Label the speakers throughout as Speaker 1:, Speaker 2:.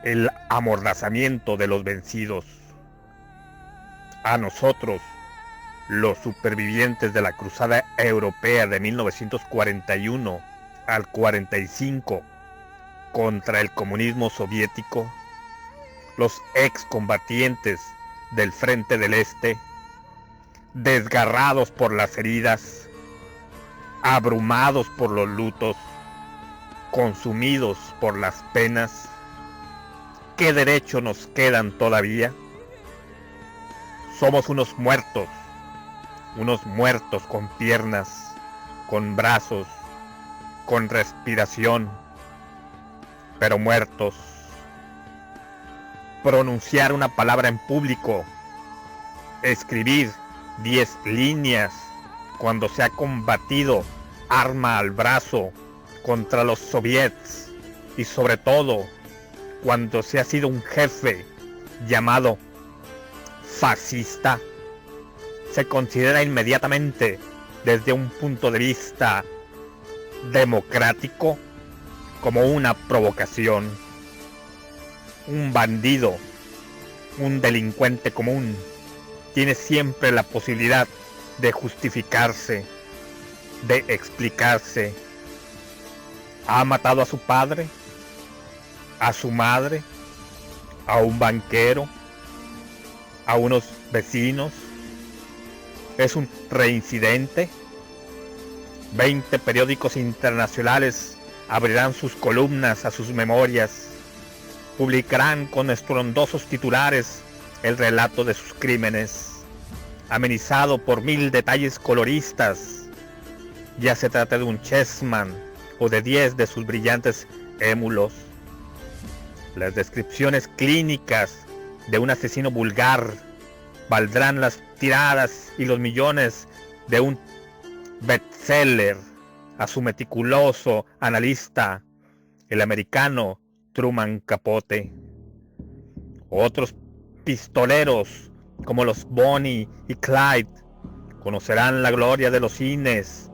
Speaker 1: el amordazamiento de los vencidos. A nosotros, los supervivientes de la Cruzada Europea de 1941 al 45 contra el comunismo soviético, los excombatientes del Frente del Este, desgarrados por las heridas, abrumados por los lutos, consumidos por las penas, ¿qué derecho nos quedan todavía? Somos unos muertos con piernas, con brazos, con respiración, pero muertos. Pronunciar una palabra en público, escribir 10 líneas cuando se ha combatido arma al brazo contra los soviets, y sobre todo cuando se ha sido un jefe llamado fascista, se considera inmediatamente, desde un punto de vista democrático, como una provocación. Un bandido, un delincuente común, tiene siempre la posibilidad de justificarse, de explicarse. ¿Ha matado a su padre? ¿A su madre? ¿A un banquero? ¿A unos vecinos? ¿Es un reincidente? 20 periódicos internacionales abrirán sus columnas a sus memorias, publicarán con estruendosos titulares el relato de sus crímenes, amenizado por 1000 detalles coloristas, ya se trata de un Chessman o de 10 de sus brillantes émulos. Las descripciones clínicas de un asesino vulgar valdrán las tiradas y los millones de un bestseller a su meticuloso analista, el americano Truman Capote. Otros pistoleros como los Bonnie y Clyde conocerán la gloria de los cines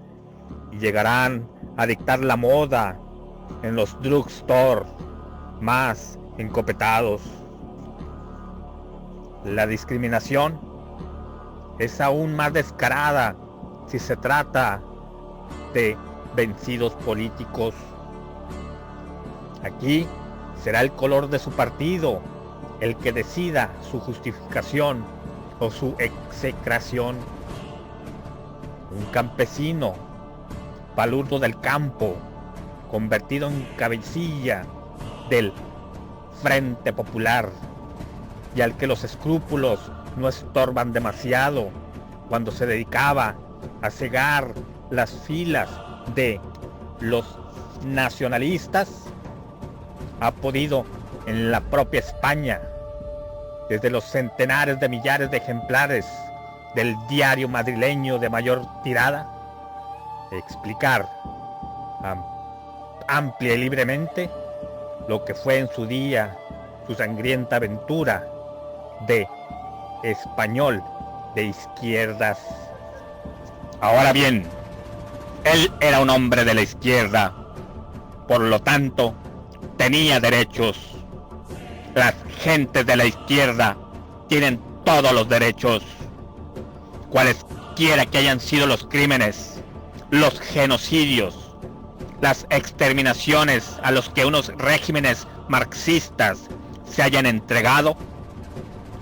Speaker 1: y llegarán a dictar la moda en los drugstore más encopetados. La discriminación es aún más descarada si se trata de vencidos políticos. Aquí será el color de su partido el que decida su justificación o su execración. Un campesino, palurdo del campo, convertido en cabecilla del Frente Popular, y al que los escrúpulos no estorban demasiado cuando se dedicaba a cegar las filas de los nacionalistas, ha podido en la propia España, desde los centenares de millares de ejemplares del diario madrileño de mayor tirada, explicar amplia y libremente lo que fue en su día su sangrienta aventura de español de izquierdas. Ahora bien, él era un hombre de la izquierda, por lo tanto tenía derechos. Las gentes de la izquierda tienen todos los derechos, cualesquiera que hayan sido los crímenes, los genocidios, las exterminaciones a los que unos regímenes marxistas se hayan entregado.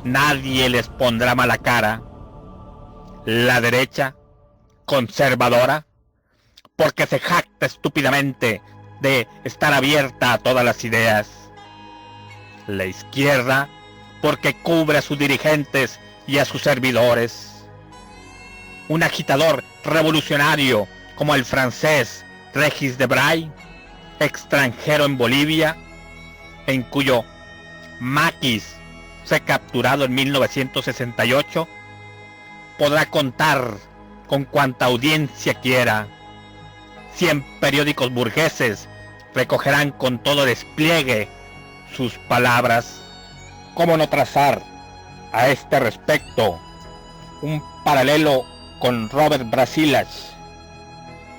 Speaker 1: Nadie les pondrá mala cara. La derecha conservadora, porque se jacta estúpidamente de estar abierta a todas las ideas. La izquierda, porque cubre a sus dirigentes y a sus servidores. Un agitador revolucionario como el francés Regis Debray, extranjero en Bolivia, en cuyo maquis fue capturado en 1968, podrá contar con cuanta audiencia quiera. 100 periódicos burgueses recogerán con todo despliegue sus palabras. ¿Cómo no trazar a este respecto un paralelo con Robert Brasilas,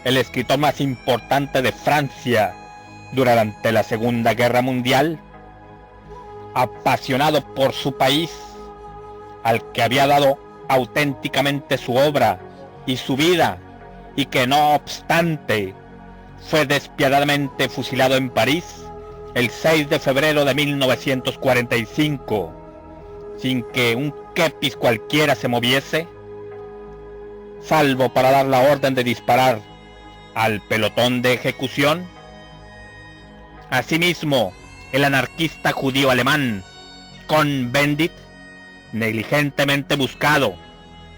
Speaker 1: el escritor más importante de Francia durante la Segunda Guerra Mundial? apasionado por su país, al que había dado auténticamente su obra y su vida, y que no obstante fue despiadadamente fusilado en París el 6 de febrero de 1945, sin que un kepis cualquiera se moviese, salvo para dar la orden de disparar al pelotón de ejecución. Asimismo, el anarquista judío alemán Cohn-Bendit, negligentemente buscado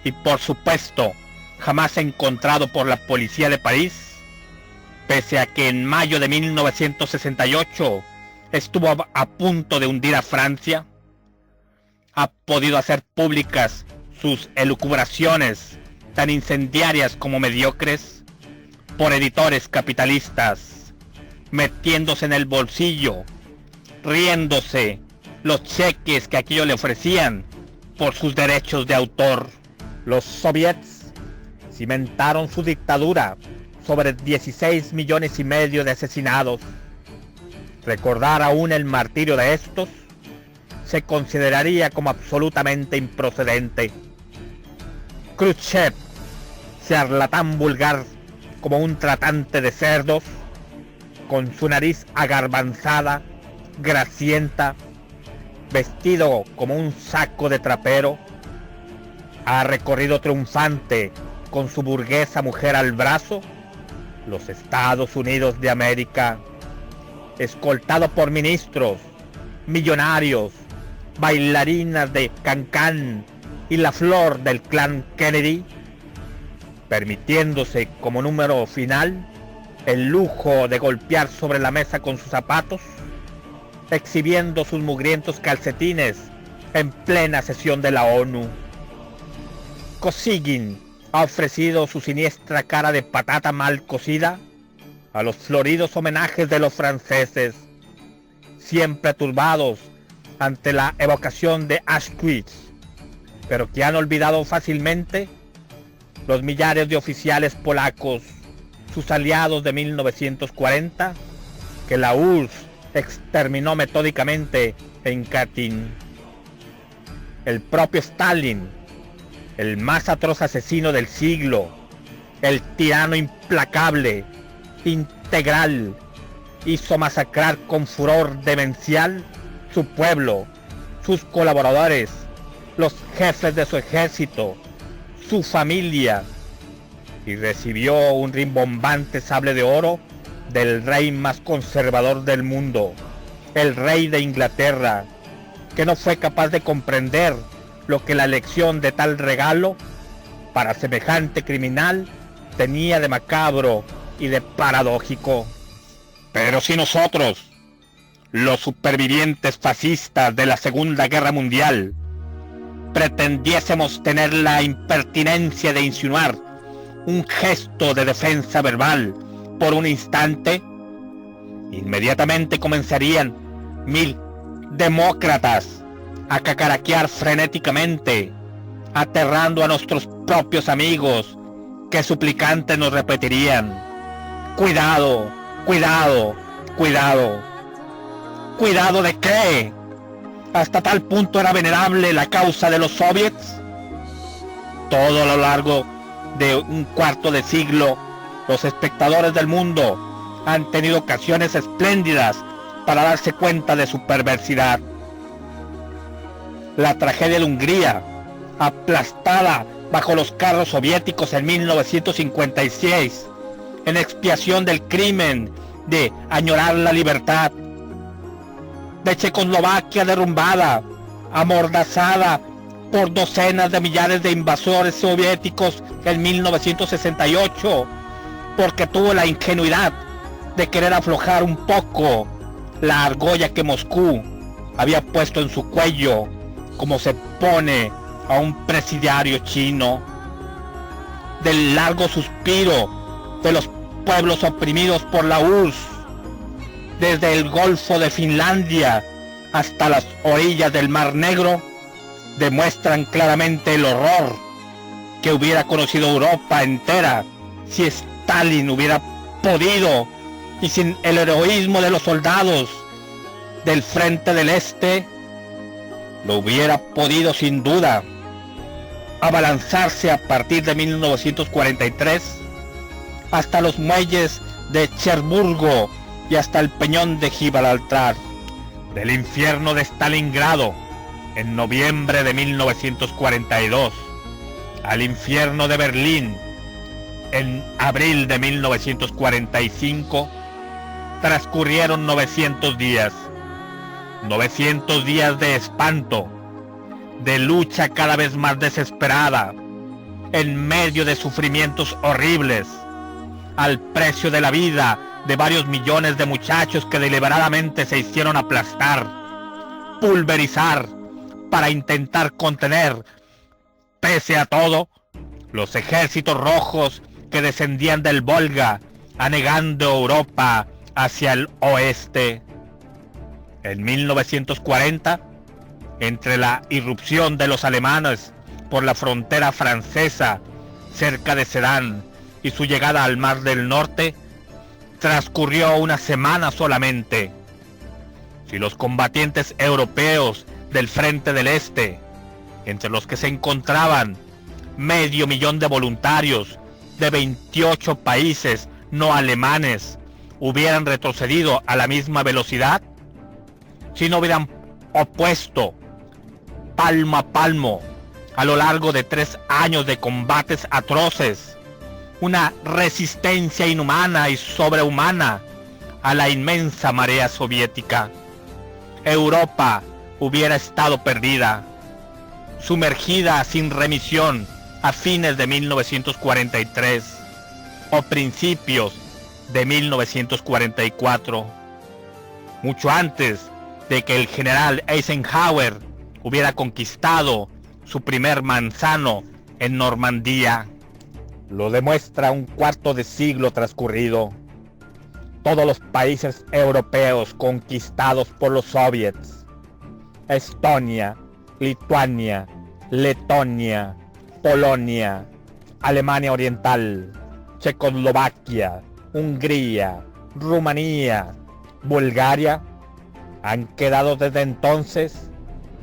Speaker 1: y por supuesto jamás encontrado por la policía de París, pese a que en mayo de 1968 estuvo a punto de hundir a Francia, ha podido hacer públicas sus elucubraciones tan incendiarias como mediocres por editores capitalistas, metiéndose en el bolsillo, riéndose los cheques que aquello le ofrecían por sus derechos de autor. Los soviets cimentaron su dictadura sobre 16 millones y medio de asesinados. Recordar aún el martirio de estos se consideraría como absolutamente improcedente. Khrushchev, charlatán vulgar como un tratante de cerdos, con su nariz agarbanzada, grasienta, vestido como un saco de trapero, ha recorrido triunfante con su burguesa mujer al brazo los Estados Unidos de América, escoltado por ministros, millonarios, bailarinas de Cancán y la flor del clan Kennedy, permitiéndose como número final el lujo de golpear sobre la mesa con sus zapatos, exhibiendo sus mugrientos calcetines en plena sesión de la ONU. Kosygin ha ofrecido su siniestra cara de patata mal cocida a los floridos homenajes de los franceses, siempre turbados ante la evocación de Auschwitz, pero que han olvidado fácilmente los millares de oficiales polacos, sus aliados de 1940, que la URSS exterminó metódicamente en Katyn. El propio Stalin, el más atroz asesino del siglo, el tirano implacable, integral, hizo masacrar con furor demencial su pueblo, sus colaboradores, los jefes de su ejército, su familia, y recibió un rimbombante sable de oro del rey más conservador del mundo, el rey de Inglaterra, que no fue capaz de comprender lo que la elección de tal regalo para semejante criminal tenía de macabro y de paradójico. Pero si nosotros, los supervivientes fascistas de la Segunda Guerra Mundial, pretendiésemos tener la impertinencia de insinuar un gesto de defensa verbal por un instante, inmediatamente comenzarían 1000 demócratas a cacaraquear frenéticamente, aterrando a nuestros propios amigos, que suplicantes nos repetirían: cuidado, cuidado, cuidado. ¿Cuidado de qué? ¿Hasta tal punto era venerable la causa de los soviets? Todo a lo largo de un cuarto de siglo, los espectadores del mundo han tenido ocasiones espléndidas para darse cuenta de su perversidad. La tragedia de Hungría, aplastada bajo los carros soviéticos en 1956, en expiación del crimen de añorar la libertad. De Checoslovaquia derrumbada, amordazada por docenas de millares de invasores soviéticos en 1968, porque tuvo la ingenuidad de querer aflojar un poco la argolla que Moscú había puesto en su cuello, como se pone a un presidiario chino. Del largo suspiro de los pueblos oprimidos por la URSS, desde el Golfo de Finlandia hasta las orillas del Mar Negro, demuestran claramente el horror que hubiera conocido Europa entera si Stalin hubiera podido, y sin el heroísmo de los soldados del Frente del Este, lo hubiera podido sin duda abalanzarse a partir de 1943 hasta los muelles de Cherburgo y hasta el peñón de Gibraltar, del infierno de Stalingrado en noviembre de 1942 al infierno de Berlín en abril de 1945, transcurrieron 900 días. 900 días de espanto, de lucha cada vez más desesperada, en medio de sufrimientos horribles, al precio de la vida de varios millones de muchachos que deliberadamente se hicieron aplastar, pulverizar, para intentar contener, pese a todo, los ejércitos rojos que descendían del Volga, anegando Europa hacia el oeste. En 1940, entre la irrupción de los alemanes por la frontera francesa cerca de Sedan y su llegada al Mar del Norte, transcurrió una semana solamente. Si los combatientes europeos del Frente del Este, entre los que se encontraban 500,000 de voluntarios de 28 países no alemanes, hubieran retrocedido a la misma velocidad, si no hubieran opuesto palmo a palmo a lo largo de 3 años de combates atroces, una resistencia inhumana y sobrehumana a la inmensa marea soviética, Europa hubiera estado perdida, sumergida sin remisión a fines de 1943 o principios de 1944, mucho antes de que el general Eisenhower hubiera conquistado su primer manzano en Normandía. Lo demuestra un cuarto de siglo transcurrido. Todos los países europeos conquistados por los soviets, Estonia, Lituania, Letonia, Polonia, Alemania Oriental, Checoslovaquia, Hungría, Rumanía, Bulgaria, han quedado desde entonces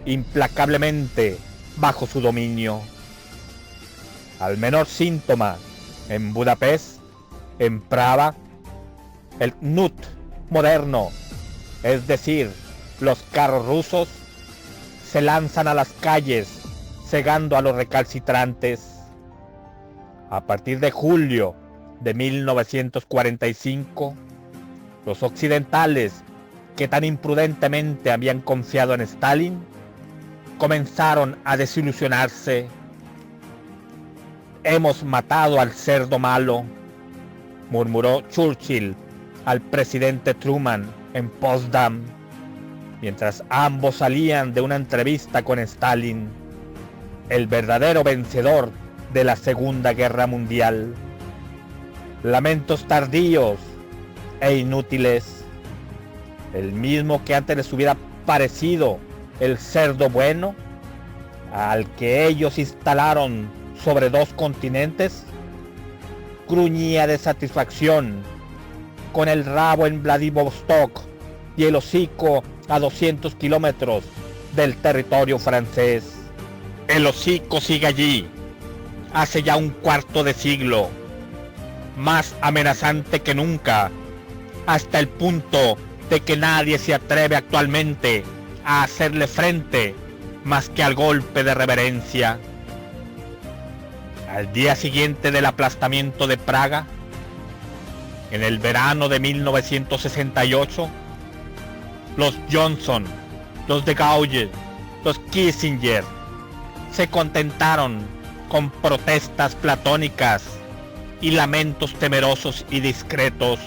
Speaker 1: implacablemente bajo su dominio. Al menor síntoma, en Budapest, en Praga, el Knut moderno, es decir, los carros rusos, se lanzan a las calles, cegando a los recalcitrantes. A partir de julio de 1945, los occidentales, que tan imprudentemente habían confiado en Stalin, comenzaron a desilusionarse. Hemos matado al cerdo malo, murmuró Churchill al presidente Truman en Potsdam, mientras ambos salían de una entrevista con Stalin, el verdadero vencedor de la Segunda Guerra Mundial. Lamentos tardíos e inútiles, el mismo que antes les hubiera parecido el cerdo bueno, al que ellos instalaron sobre 2 continentes, gruñía de satisfacción, con el rabo en Vladivostok y el hocico a 200 kilómetros del territorio francés. El hocico sigue allí, hace ya un cuarto de siglo, más amenazante que nunca, hasta el punto de que nadie se atreve actualmente a hacerle frente más que al golpe de reverencia. Al día siguiente del aplastamiento de Praga, en el verano de 1968, los Johnson, los de Gaulle, los Kissinger se contentaron con protestas platónicas y lamentos temerosos y discretos.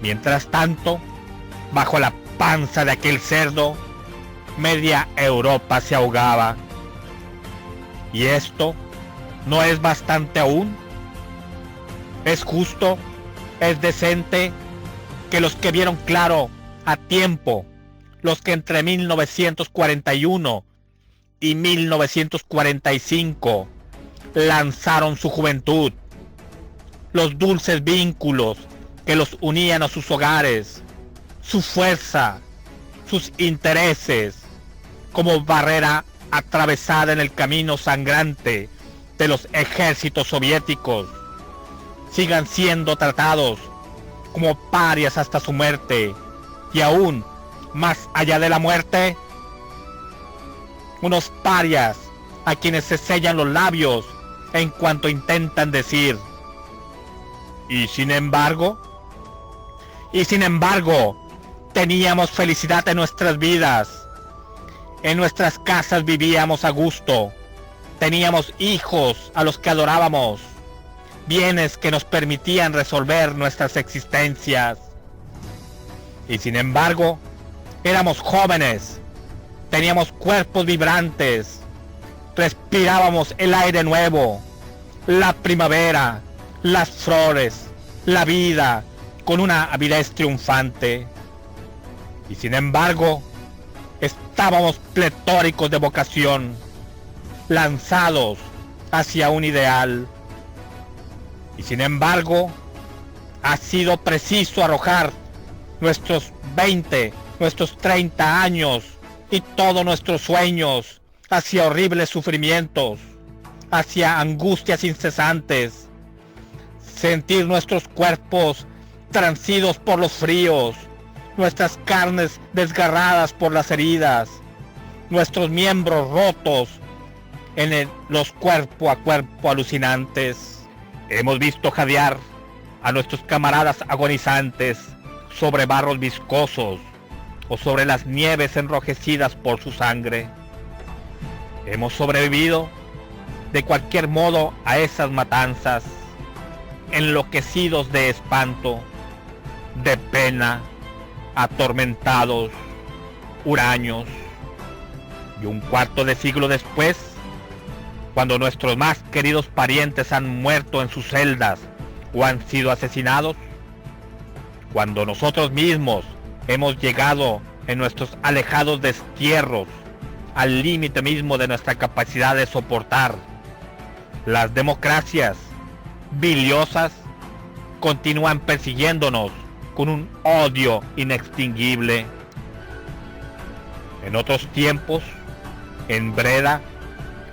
Speaker 1: Mientras tanto, bajo la panza de aquel cerdo, media Europa se ahogaba. ¿Y esto no es bastante aún? ¿Es justo, es decente que los que vieron claro a tiempo, los que entre 1941 y 1945 lanzaron su juventud, los dulces vínculos que los unían a sus hogares, su fuerza, sus intereses, como barrera atravesada en el camino sangrante de los ejércitos soviéticos, sigan siendo tratados como parias hasta su muerte, y aún más allá de la muerte, unos parias a quienes se sellan los labios en cuanto intentan decir y sin embargo, teníamos felicidad en nuestras vidas, en nuestras casas vivíamos a gusto, teníamos hijos a los que adorábamos, bienes que nos permitían resolver nuestras existencias. Y sin embargo, éramos jóvenes, teníamos cuerpos vibrantes, respirábamos el aire nuevo, la primavera, las flores, la vida, con una avidez triunfante. Y sin embargo, estábamos pletóricos de vocación, lanzados hacia un ideal. Y sin embargo, ha sido preciso arrojar nuestros 20, nuestros 30 años y todos nuestros sueños hacia horribles sufrimientos, hacia angustias incesantes, sentir nuestros cuerpos transidos por los fríos, nuestras carnes desgarradas por las heridas, nuestros miembros rotos en los cuerpo a cuerpo alucinantes. Hemos visto jadear a nuestros camaradas agonizantes sobre barros viscosos o sobre las nieves enrojecidas por su sangre. Hemos sobrevivido de cualquier modo a esas matanzas, enloquecidos de espanto, de pena, atormentados, huraños. Y un cuarto de siglo después, cuando nuestros más queridos parientes han muerto en sus celdas o han sido asesinados, cuando nosotros mismos hemos llegado en nuestros alejados destierros al límite mismo de nuestra capacidad de soportar, las democracias biliosas continúan persiguiéndonos con un odio inextinguible. En otros tiempos, en Breda,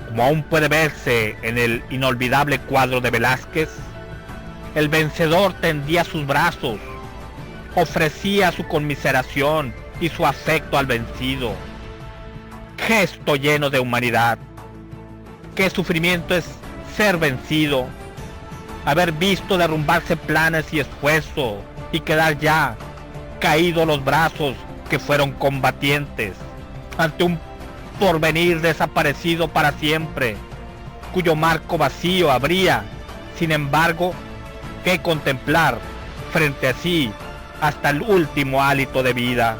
Speaker 1: como aún puede verse en el inolvidable cuadro de Velázquez, el vencedor tendía sus brazos, ofrecía su conmiseración y su afecto al vencido. Gesto lleno de humanidad. Qué sufrimiento es ser vencido, haber visto derrumbarse planes y esfuerzo y quedar ya caídos los brazos que fueron combatientes ante un porvenir desaparecido para siempre, cuyo marco vacío habría, sin embargo, que contemplar frente a sí hasta el último hálito de vida.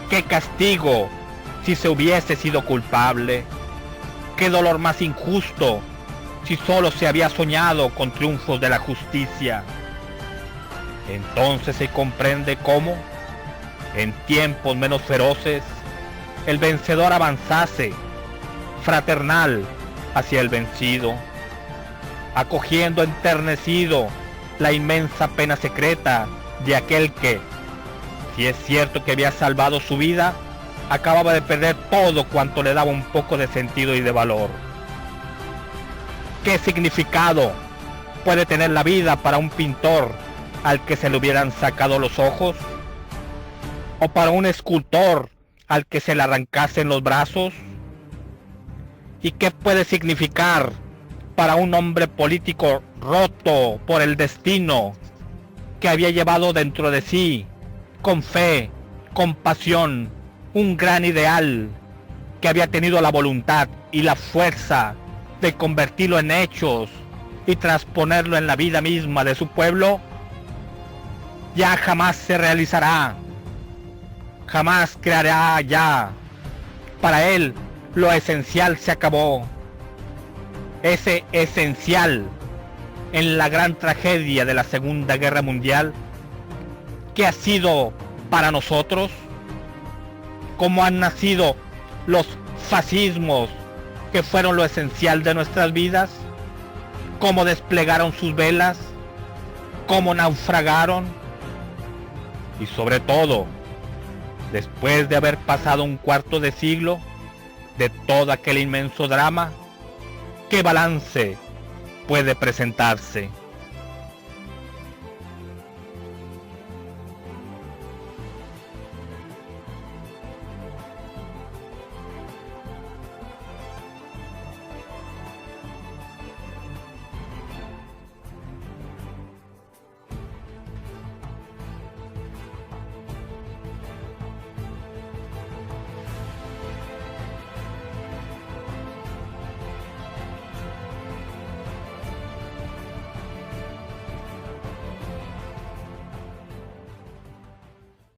Speaker 1: ¡Qué castigo si se hubiese sido culpable! ¡Qué dolor más injusto si solo se había soñado con triunfos de la justicia! Entonces se comprende cómo, en tiempos menos feroces, el vencedor avanzase, fraternal, hacia el vencido, acogiendo enternecido la inmensa pena secreta de aquel que, si es cierto que había salvado su vida, acababa de perder todo cuanto le daba un poco de sentido y de valor. ¿Qué significado puede tener la vida para un pintor al que se le hubieran sacado los ojos? ¿O para un escultor al que se le arrancasen los brazos? ¿Y qué puede significar para un hombre político roto por el destino, que había llevado dentro de sí, con fe, con pasión, un gran ideal, que había tenido la voluntad y la fuerza de convertirlo en hechos y transponerlo en la vida misma de su pueblo? Ya jamás se realizará, jamás creará ya. Para él lo esencial se acabó. Ese esencial en la gran tragedia de la Segunda Guerra Mundial, ¿qué ha sido para nosotros? ¿Cómo han nacido los fascismos, que fueron lo esencial de nuestras vidas? ¿Cómo desplegaron sus velas? ¿Cómo naufragaron? Y sobre todo, Después de haber pasado un cuarto de siglo de todo aquel inmenso drama, ¿qué balance puede presentarse?